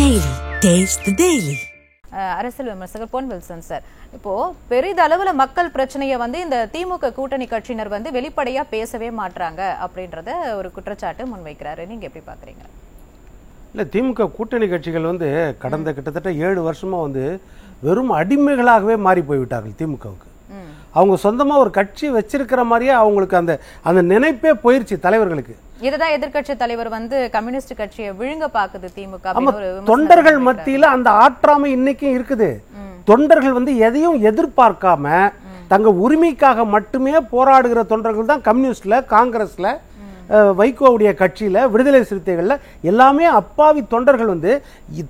Daily. Taste the Daily. அரசியல் விமர்சகர் பொன் Wilson sir, இப்போ பெரிதளவுல மக்கள் பிரச்சனையை இந்த திமுக கூட்டணி கட்சியினர் வெளிப்படையா பேசவே மாட்டாங்க அப்படின்றத ஒரு குற்றச்சாட்டு முன்வைக்கிறாரு. நீங்க எப்படி பாக்குறீங்க? இல்லை, திமுக கூட்டணி கட்சிகள் கடந்த கிட்டத்தட்ட 7 வருஷமா வெறும் அடிமைகளாகவே மாறி போய்விட்டார்கள் திமுகவுக்கு. அவங்க சொந்தமா ஒரு கட்சி வச்சிருக்கிற மாதிரியே அவங்களுக்கு அந்த நினைப்பே போயிருச்சு தலைவர்களுக்கு. இதுதான் எதிர்கட்சி தலைவர் கம்யூனிஸ்ட் கட்சியை விழுங்க பாக்குது திமுக. தொண்டர்கள் மத்தியில அந்த ஆற்றாமை இன்னைக்கும் இருக்குது. தொண்டர்கள் எதையும் எதிர்பார்க்காம தங்க உரிமைக்காக மட்டுமே போராடுகிற தொண்டர்கள் தான் கம்யூனிஸ்ட்ல, காங்கிரஸ்ல, வைகோவுடைய கட்சியில, விடுதலை சிறுத்தைகள்ல எல்லாமே அப்பாவி தொண்டர்கள்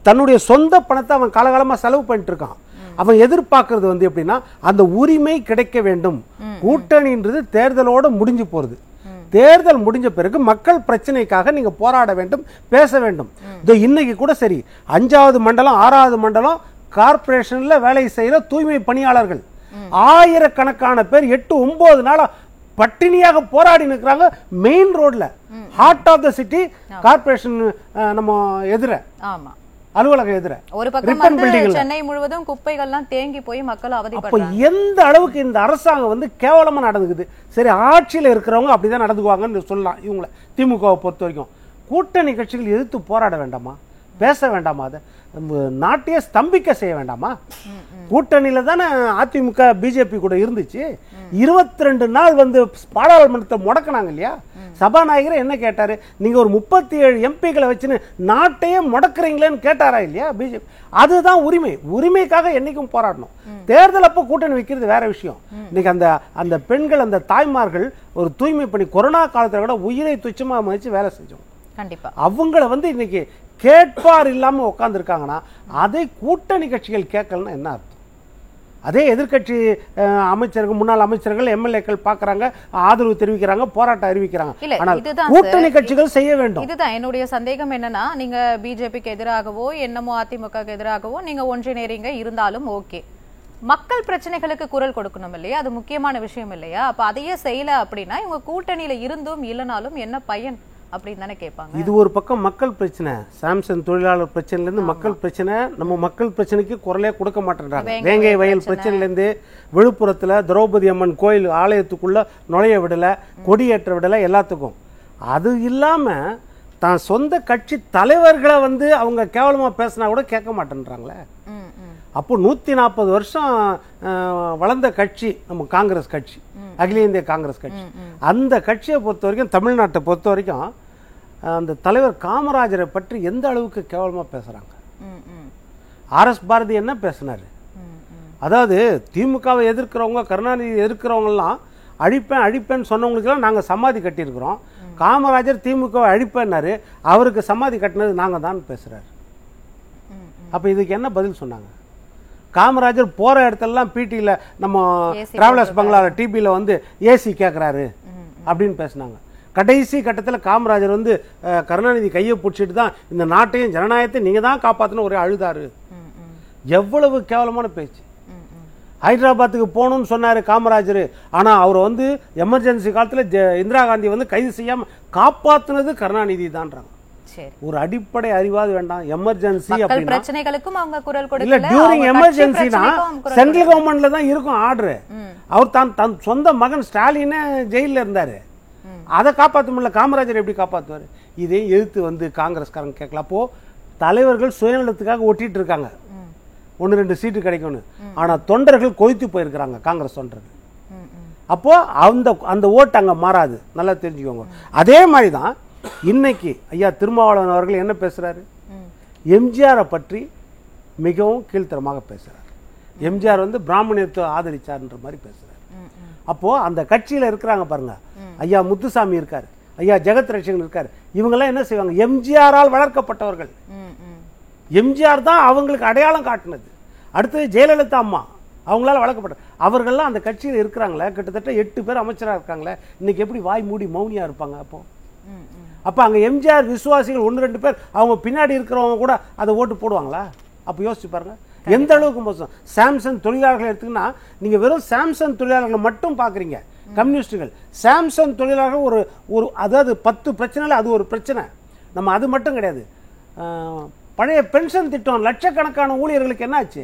தன்னுடைய சொந்த பணத்தை அவன் காலகாலமா செலவு பண்ணிட்டு இருக்கான். அவன் எதிர்பார்க்கறது எப்படின்னா அந்த உரிமை கிடைக்க வேண்டும். கூட்டணின்றது தேர்தலோட முடிஞ்சு போறது. தேர்தல் முடிஞ்ச பிறகு மக்கள் பிரச்சனைக்காக நீங்க போராட வேண்டும், பேச வேண்டும். இன்னைக்கு கூட சரி, 5வது மண்டலம் 6வது மண்டலம் கார்பரேஷன்ல வேலை செய்யற தூய்மை பணியாளர்கள் ஆயிரக்கணக்கான பேர் 8-9 நாளா பட்டினியாக போராடி நிற்கிறாங்க. மெயின் ரோட்ல, heart of the city, corporation நம்ம எதிர அலுவலகம் எதிர ஒரு பக்கம் சென்னை முழுவதும் குப்பைகள்லாம் தேங்கி போய் மக்கள் அவதிப்படுறாங்க. எந்த அளவுக்கு இந்த அரசாங்கம் கேவலமா நடந்துக்குது. சரி, ஆட்சியில் இருக்கிறவங்க அப்படிதான் நடந்துக்குவாங்கன்னு சொல்லலாம். இவங்கள திமுகவை பொறுத்த வரைக்கும் கூட்டணி கட்சிகள் எதிர்த்து போராட வேண்டாமா, பேச வேண்டாமா, அதை நாட்டையே ஸ்தம்பிக்க செய்ய வேண்டாமா? கூட்டணியில தானே அதிமுக பிஜேபி கூட இருந்துச்சு. 22 நாள் பாராளுமன்றத்தை முடக்கினாங்க இல்லையா? சபாநாயகர் என்ன கேட்டாரு? நீங்க ஒரு 37 எம்பிக்களை வச்சுன்னு நாட்டையே முடக்குறீங்களேன்னு கேட்டாரா இல்லையா பிஜேபி? அதுதான் உரிமை. உரிமைக்காக என்னைக்கும் போராடணும். தேர்தல் அப்போ கூட்டணி வைக்கிறது வேற விஷயம். இன்னைக்கு அந்த பெண்கள், அந்த தாய்மார்கள் ஒரு தூய்மை பணி கொரோனா காலத்துல கூட உயிரை துச்சமா மதிச்சு வேலை செஞ்சோம். கண்டிப்பா அவங்கள இன்னைக்கு கேட்பார் இல்லாம உட்கார்ந்து இருக்காங்கன்னா அதை கூட்டணி கட்சிகள் கேட்கலன்னா என்ன அர்த்தம்? அதே எதிர்கட்சி அமைச்சர்கள், முன்னாள் அமைச்சர்கள், எம்எல்ஏக்கள் பாக்குறாங்க, ஆதரவு தெரிவிக்கிறாங்க, போராட்டம் அறிவிக்கிறாங்க. ஆனால் கூட்டணி கட்சிகள் செய்ய வேண்டும். இதுதான் என்னுடைய சந்தேகம். என்னன்னா, நீங்க பிஜேபிக்கு எதிராகவோ என்னமோ அதிமுக எதிராகவோ நீங்க ஒன்றிணைறீங்க, இருந்தாலும் ஓகே, மக்கள் பிரச்சனைகளுக்கு குரல் கொடுக்கணும் இல்லையா? அது முக்கியமான விஷயம் இல்லையா? அப்ப அதையே செய்யல அப்படின்னா இவங்க கூட்டணியில இருந்தும் இல்லைனாலும் என்ன பயன் அப்படின்னு தானே கேட்பாங்க. இது ஒரு பக்கம் மக்கள் பிரச்சனை, சாம்சங் தொழிலாளர் பிரச்சனைல இருந்து மக்கள் பிரச்சனை. நம்ம மக்கள் பிரச்சனைக்கு குரலே கொடுக்க மாட்டேன்றாங்க. வேங்கை வயல் பிரச்சனைல இருந்து, விழுப்புரத்துல திரௌபதி அம்மன் கோயில் ஆலயத்துக்குள்ள நுழைய விடல, கொடியேற்ற விடல, எல்லாத்துக்கும். அது இல்லாம தான் சொந்த கட்சி தலைவர்களை அவங்க கேவலமா பேசினா கூட கேட்க மாட்டேன்றாங்களே. அப்போ 140 வருஷம் வளர்ந்த கட்சி நம்ம காங்கிரஸ் கட்சி, அகில இந்திய காங்கிரஸ் கட்சி. அந்த கட்சியை பொறுத்த வரைக்கும், தமிழ்நாட்டை பொறுத்த வரைக்கும், அந்த தலைவர் காமராஜரை பற்றி எந்த அளவுக்கு கேவலமா பேசுறாங்க. RS பாரதி என்ன பேசினாரு? அதாவது திமுகவை எதிர்க்கிறவங்க, கருணாநிதி எதிர்க்கிறவங்க எல்லாம் அழிப்பேன்னு சொன்னவங்களுக்கெல்லாம் நாங்க சமாதி கட்டியிருக்கிறோம். காமராஜர் திமுகவை அழிப்பேன்னாரு, அவருக்கு சமாதி கட்டினது நாங்க தான் பேசுறாரு. அப்ப இதுக்கு என்ன பதில் சொன்னாங்க? காமராஜர் போற இடத்துல பிடில, நம்ம டிராவலர்ஸ் பங்களால டிபில ஏசி கேட்கிறாரு அப்படின்னு பேசினாங்க. கடைசி கட்டத்தில் காமராஜர் கருணாநிதி கையை பிடிச்சிட்டு தான் இந்த நாட்டையும் ஜனநாயகத்தையும் நீங்க தான் காப்பாற்றணும் ஒரே அழுதாரு. எவ்வளவு கேவலமான பேச்சு. ஹைதராபாத்துக்கு போகணும்னு சொன்னாரு காமராஜர். ஆனா அவர் எமர்ஜென்சி காலத்துல இந்திரா காந்தி கைது செய்யாம காப்பாத்துனது கருணாநிதி தான்றாங்க. ஒரு அடிப்படை அறிவாது வேண்டாம். எமர்ஜென்சி பிரச்சனைகளுக்கும் அவங்க குரல் கொடுக்கல. இல்ல, டியூரிங் எமர்ஜென்சினா சென்ட்ரல் கவர்மெண்ட்ல தான் இருக்கும் ஆர்டர். அவர் தன் சொந்த மகன் ஸ்டாலினே ஜெயில இருந்தாரு, அதை காப்பாற்ற முடியல. காமராஜர் எப்படி காப்பாற்றுவாரு? இதே எதிர்த்து காங்கிரஸ்காரங்க கேட்கல. அப்போ தலைவர்கள் சுயநலத்துக்காக ஒட்டிட்டு இருக்காங்க, 1-2 சீட்டு கிடைக்கும்னு. ஆனா தொண்டர்கள் கொதித்து போயிருக்கிறாங்க, காங்கிரஸ் தொண்டர்கள். அப்போ அந்த ஓட்டு அங்க மாறாது, நல்லா தெரிஞ்சுக்கோங்க. அதே மாதிரிதான் இன்னைக்கு ஐயா திருமாவளவன் அவர்கள் என்ன பேசுறாரு? எம்ஜிஆரை பற்றி மிகவும் கீழ்த்தரமாக பேசுறாரு. எம்ஜிஆர் பிராமணியத்தை ஆதரிச்சார்ன்ற மாதிரி பேசுறாரு. அப்போ அந்த கட்சியில இருக்கிறாங்க பாருங்க, ஐயா முத்துசாமி இருக்காரு, ஐயா ஜெகத் ரட்சகன் இருக்காரு. இவங்க எல்லாம் என்ன செய்வாங்க? எம்ஜிஆரால் வளர்க்கப்பட்டவர்கள். எம்ஜிஆர் தான் அவங்களுக்கு அடையாளம் காட்டினது. அடுத்தது ஜெயலலிதா அம்மா, அவங்களால வளர்க்கப்பட்ட அவர்கள்லாம் அந்த கட்சியில் இருக்கிறாங்களே. கிட்டத்தட்ட 8 பேர் அமைச்சராக இருக்காங்களே. இன்னைக்கு எப்படி வாய் மூடி மௌனியா இருப்பாங்க? அப்ப அங்க எம்ஜிஆர் விசுவாசிகள் 1-2 பேர், அவங்க பின்னாடி இருக்கிறவங்க கூட அதை ஓட்டு போடுவாங்களா? அப்ப யோசிச்சு பாருங்க எந்த அளவுக்கு மோசம். சாம்சங் தொழிலாளர்கள் எடுத்துக்கினா, நீங்க வெறும் சாம்சங் தொழிலாளர்களை மட்டும் பாக்குறீங்க கம்யூனிஸ்டுகள். சாம்சங் தொழிலாளர்கள் ஒரு அதாவது 10 பிரச்சனைல அது ஒரு பிரச்சனை. நம்ம அது மட்டும் கிடையாது. பழைய பென்ஷன் திட்டம் லட்சக்கணக்கான ஊழியர்களுக்கு என்னாச்சு?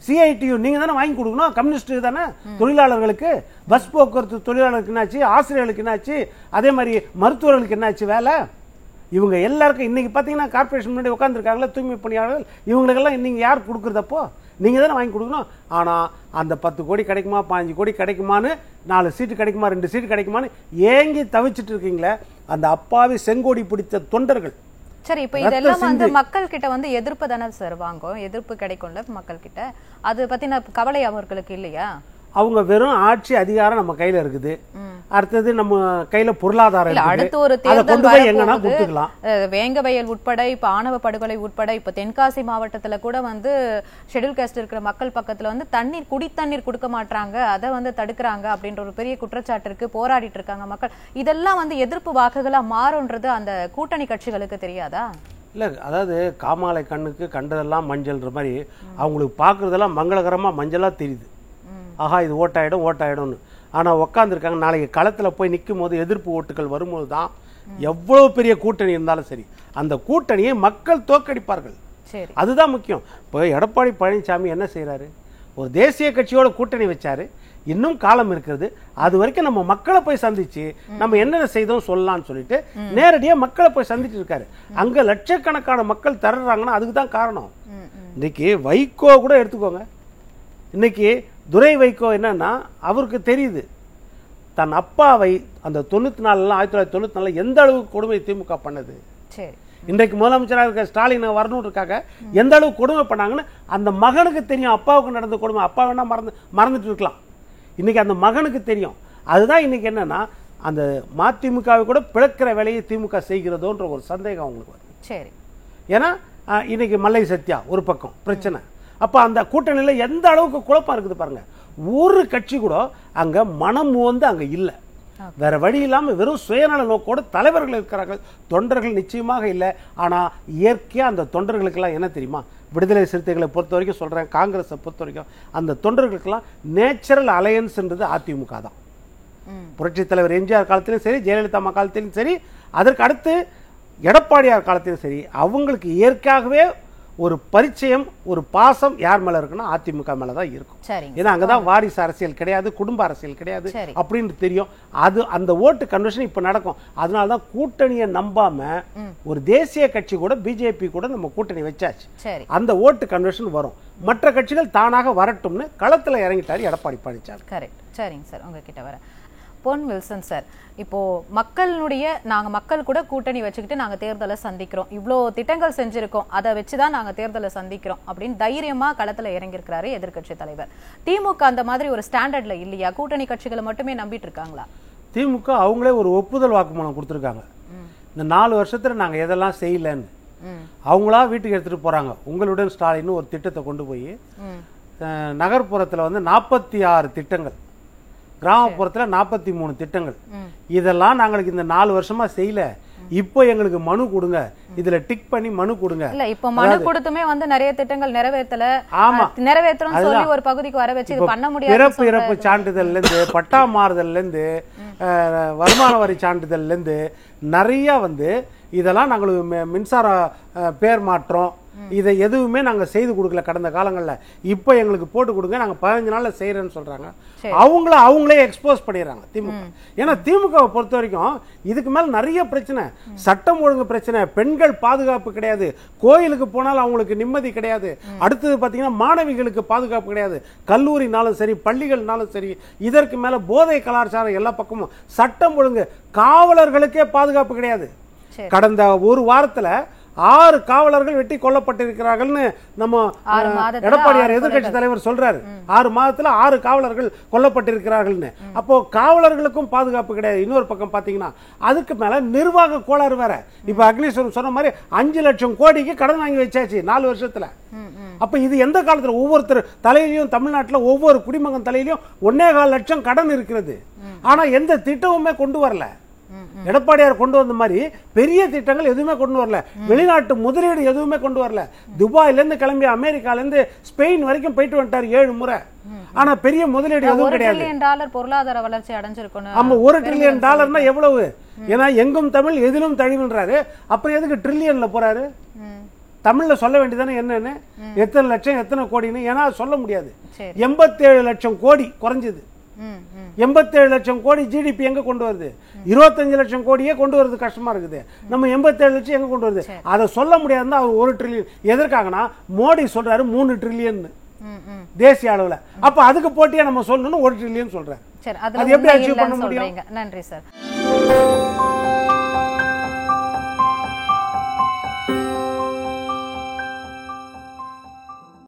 சிஐடியு நீங்க தானே வாங்கி கொடுக்கணும், கம்யூனிஸ்ட் தானே. தொழிலாளர்களுக்கு பஸ் போக்குவரத்து தொழிலாளர்களுக்கு என்னாச்சு, ஆசிரியர்களுக்கு என்னாச்சு, அதே மாதிரி மருத்துவர்களுக்கு என்னாச்சு வேலை? இவங்க எல்லாருக்கும் இன்னைக்கு பார்த்தீங்கன்னா கார்பரேஷன் முன்னாடி உட்காந்துருக்காங்களா தூய்மை பணியாளர்கள், இவங்களுக்கெல்லாம் இன்னைக்கு யார் கொடுக்குறதப்போ? நீங்க தானே வாங்கி கொடுக்கணும். ஆனா அந்த 10 கோடி கிடைக்குமா 15 கோடி கிடைக்குமான்னு, 4 சீட்டு கிடைக்குமா 2 சீட்டு கிடைக்குமான்னு ஏங்கி தவிச்சிட்டு இருக்கீங்களே அந்த அப்பாவி செங்கோடி பிடித்த தொண்டர்கள். சரி, இப்ப இதெல்லாம் வந்து மக்கள் கிட்ட வந்து எதிர்ப்பு தானே சார் வாங்கும், எதிர்ப்பு கிடைக்கும்ல மக்கள் கிட்ட, அது பத்தின கவலை அவர்களுக்கு இல்லையா? அவங்க வெறும் ஆட்சி அதிகாரம் நம்ம கையில இருக்குது, அடுத்தது நம்ம கையில பொருளாதாரம், அடுத்து ஒரு தேர்தல் வேங்க வயல் உட்பட இப்ப ஆணவ படுகொலை உட்பட இப்ப தென்காசி மாவட்டத்துல கூட வந்து ஷெட்யூல் காஸ்ட் இருக்கிற மக்கள் பக்கத்துல வந்து தண்ணீர் குடி தண்ணீர் கொடுக்க மாட்டாங்க, அதை வந்து தடுக்கிறாங்க அப்படின்ற ஒரு பெரிய குற்றச்சாட்டு இருக்கு, போராடிட்டு இருக்காங்க மக்கள். இதெல்லாம் வந்து எதிர்ப்பு வாக்குகளா மாறும்ன்றது அந்த கூட்டணி கட்சிகளுக்கு தெரியாதா? இல்ல, அதாவது காமாலை கண்ணுக்கு கண்டதெல்லாம் மஞ்சள்ன்ற மாதிரி அவங்களுக்கு பாக்குறதெல்லாம் மங்களகரமா மஞ்சளா தெரியுது. ஆஹா இது ஓட்டாயிடும்னு. ஆனால் உக்காந்துருக்காங்க. நாளைக்கு களத்தில் போய் நிற்கும் போது எதிர்ப்பு ஓட்டுகள் வரும்போது தான் எவ்வளோ பெரிய கூட்டணி இருந்தாலும் சரி அந்த கூட்டணியை மக்கள் தோற்கடிப்பார்கள். அதுதான் முக்கியம். இப்போ எடப்பாடி பழனிசாமி என்ன செய்கிறாரு? ஒரு தேசிய கட்சியோட கூட்டணி வச்சாரு. இன்னும் காலம் இருக்கிறது, அது வரைக்கும் நம்ம மக்களை போய் சந்திச்சு நம்ம என்னென்ன செய்தோம் சொல்லலாம்னு சொல்லிட்டு நேரடியாக மக்களை போய் சந்திட்டு இருக்காரு. அங்கே லட்சக்கணக்கான மக்கள் தர்றாங்கன்னா அதுக்கு தான் காரணம். இன்னைக்கு வைகோ கூட எடுத்துக்கோங்க. இன்னைக்கு துரை வைகோ என்னன்னா அவருக்கு தெரியுது தன் அப்பாவை அந்த 94 1994 எந்த அளவுக்கு கொடுமை திமுக பண்ணது. இன்றைக்கு முதலமைச்சராக இருக்க ஸ்டாலின் வரணுன்றக்காக எந்த அளவுக்கு கொடுமை பண்ணாங்கன்னு அந்த மகனுக்கு தெரியும். அப்பாவுக்கு நடந்த கொடுமை அப்பா வேணா மறந்துட்டு இருக்கலாம், இன்னைக்கு அந்த மகனுக்கு தெரியும். அதுதான் இன்னைக்கு என்னன்னா அந்த மதிமுகவை கூட பிளக்கிற வேலையை திமுக செய்கிறதோன்ற ஒரு சந்தேகம் அவங்களுக்கு வருது. ஏன்னா இன்னைக்கு மல்லை சத்யா ஒரு பக்கம் பிரச்சனை. அப்ப அந்த கூட்டணியில் எந்த அளவுக்கு குழப்பம் இருக்குது பாருங்க. ஒரு கட்சி கூட அங்க மனம் வந்து அங்க இல்லை. வேற வழி இல்லாம வெறும் சுயநல நோக்கோடு தலைவர்கள் இருக்கிறார்கள், தொண்டர்கள் நிச்சயமாக இல்லை. ஆனா இயற்கையா அந்த தொண்டர்களுக்கெல்லாம் என்ன தெரியுமா, விடுதலை சிறுத்தைகளை பொறுத்த வரைக்கும் சொல்றேன், காங்கிரஸை பொறுத்த வரைக்கும் அந்த தொண்டர்களுக்கெல்லாம் நேச்சுரல் அலையன்ஸ்ன்றது அதிமுக தான். புரட்சி தலைவர் எம்ஜிஆர் காலத்திலும் சரி, ஜெயலலிதா அம்மா காலத்திலும் சரி, அதற்கு அடுத்து எடப்பாடியார் காலத்திலும் சரி, அவங்களுக்கு இயற்கையாகவே ஒரு பரிச்சயம் ஒரு பாசம் யார் மேல இருக்குன்னா அதிமுக மேலதான் இருக்கும். ஏன்னா அங்கதான் வாரிசு அரசியல் கிடையாது, குடும்ப அரசியல் கிடையாது அப்படின்னு தெரியும். அது அந்த ஓட்டு கன்வர்ஷன் இப்ப நடக்கும். அதனாலதான் கூட்டணியை நம்பாம ஒரு தேசிய கட்சி கூட பிஜேபி கூட நம்ம கூட்டணி வச்சாச்சு. அந்த ஓட்டு கன்வர்ஷன் வரும். மற்ற கட்சிகள் தானாக வரட்டும்னு களத்துல இறங்கிட்டாரு எடப்பாடி பழனிசாமி. கரெக்ட். சரிங்க சார், உங்ககிட்ட வர பொன் வில்சன் சார், இப்போ நாங்க மக்கள் கூட கூட்டணி வச்சுக்கிட்டு நாங்க தேர்தலை சந்திக்கிறோம், இவ்வளோ திட்டங்கள் செஞ்சிருக்கோம், அதை வச்சுதான் நாங்க தேர்தலை சந்திக்கிறோம் அப்படின்னு தைரியமா களத்துல இறங்கியிருக்கிறாரு எதிர்கட்சி தலைவர். திமுக அந்த மாதிரி ஒரு ஸ்டாண்டர்ட்ல இல்லையா? கூட்டணி கட்சிகளை மட்டுமே நம்பிட்டு இருக்காங்களா? திமுக அவங்களே ஒரு ஒப்புதல் வாக்குமூலம் கொடுத்துருக்காங்க. இந்த 4 வருஷத்துல நாங்க எதெல்லாம் செய்யலன்னு அவங்களா வீட்டுக்கு எடுத்துட்டு போறாங்க. உங்களுடன் ஸ்டாலின் ஒரு திட்டத்தை கொண்டு போய் நகர்ப்புறத்துல வந்து 46 திட்டங்கள், கிராமப்புறத்தில் 43 திட்டங்கள், இதெல்லாம் நாங்களுக்கு இந்த 4 வருஷமா செய்யல, இப்போ எங்களுக்கு மனு கொடுங்க, இதுல டிக் பண்ணி மனு கொடுங்க. இல்ல இப்ப மனு கொடுத்துமே வந்து நிறைய திட்டங்கள் நிறைவேற்றல, நிறைவேற்றணும் சொல்லி ஒரு பகுதிக்கு வர வச்சு இது பண்ண முடியாது. பிறப்பு இறப்பு சான்றிதழ்ல இருந்து, பட்டா மாறுதல்ல இருந்து, வருமான வரி சான்றிதழ்ல இருந்து நிறைய வந்து இதெல்லாம் நாங்களுக்கு மின்சார பேர் மாற்றம் இதை எதுவுமே நாங்க செய்து கொடுக்கல கடந்த காலங்களில். இப்போ எங்களுக்கு போட்டு கொடுங்க, நாங்க 15 நாள்ல செய்யறேன்னு சொல்றாங்க. அவங்களே எக்ஸ்போஸ் பண்ணிடுறாங்க திமுக. ஏன்னா திமுகவை பொறுத்த வரைக்கும் இதுக்கு மேல நிறைய பிரச்சனை, சட்டம் ஒழுங்கு பிரச்சனை, பெண்கள் பாதுகாப்பு கிடையாது, கோயிலுக்கு போனாலும் அவங்களுக்கு நிம்மதி கிடையாது, அடுத்தது பாத்தீங்கன்னா மாணவிகளுக்கு பாதுகாப்பு கிடையாது, கல்லூரினாலும் சரி பள்ளிகள்னாலும் சரி, இதற்கு மேல போதை கலாச்சாரம் எல்லா பக்கமும், சட்டம் ஒழுங்கு, காவலர்களுக்கே பாதுகாப்பு கிடையாது. கடந்த ஒரு வாரத்துல 6 காவலர்கள் வெட்டி கொல்லப்பட்டிருக்கிறார்கள்னு நம்ம எடப்பாடியார் எதிர்கட்சி தலைவர் சொல்றாரு. 6 மாதத்துல 6 காவலர்கள் கொல்லப்பட்டிருக்கிறார்கள்னு. அப்போ காவலர்களுக்கும் பாதுகாப்பு கிடையாது. இன்னொரு பக்கம் பாத்தீங்கன்னா அதுக்கு மேல நிர்வாக கோளாறு வேற. இப்ப அக்னீஸ்வரன் சொன்ன மாதிரி 5 லட்சம் கோடிக்கு கடன் வாங்கி வச்சாச்சு 4 வருஷத்துல. அப்ப இது எந்த காலத்துல ஒவ்வொருத்தர் தலையிலையும், தமிழ்நாட்டுல ஒவ்வொரு குடிமகன் தலையிலையும் 1.25 லட்சம் கடன் இருக்கிறது. ஆனா எந்த திட்டமுமே கொண்டு வரல. எடப்பாடியார் கொண்டு வந்த மாதிரி பெரிய திட்டங்கள் எதுவுமே கொண்டு வரல, வெளிநாட்டு முதலீடு எதுவுமே கொண்டு வரல. துபாயில இருந்து கிளம்பி அமெரிக்கால இருந்து ஸ்பெயின் வரைக்கும் போயிட்டு வந்துட்டார் 7 முறை. ஆனா பெரிய முதலீடு எதுவும் கிடையாது. $1 trillion பொருளாதார வளர்ச்சி அடைஞ்சிருக்கணும். ஆமா, $1 trillion எவ்வளவு? ஏன்னா எங்கும் தமிழ் எதிலும் தழிவுன்றாரு. அப்புறம் எதுக்கு ட்ரில்லியன்ல போறாரு? தமிழ்ல சொல்ல வேண்டியதானே என்னன்னு, எத்தனை லட்சம் எத்தனை கோடின்னு. ஏன்னா சொல்ல முடியாது. சரி. 87 லட்சம் கோடி குறைஞ்சது. 87 லட்சம் கோடி ஜிடிபி எங்க கொண்டு வருது? 25 லட்சம் கோடியே கொண்டு வருது கஷ்டமா இருக்குது. நம்ம 87 லட்சம் எங்க கொண்டு வருது? அதை சொல்ல முடியாதுன்னா அவர் 1 ட்ரில்லியன் எதற்காகனா மோடி சொல்றாரு 3 ட்ரில்லியன் தேசிய அளவுல. அப்ப அதுக்கு போட்டியா நம்ம சொல்லணும்னு 1 ட்ரில்லியன் சொல்றாரு. சரி, அது எப்படி அச்சீவ் பண்ண முடியும்? நன்றி சார்.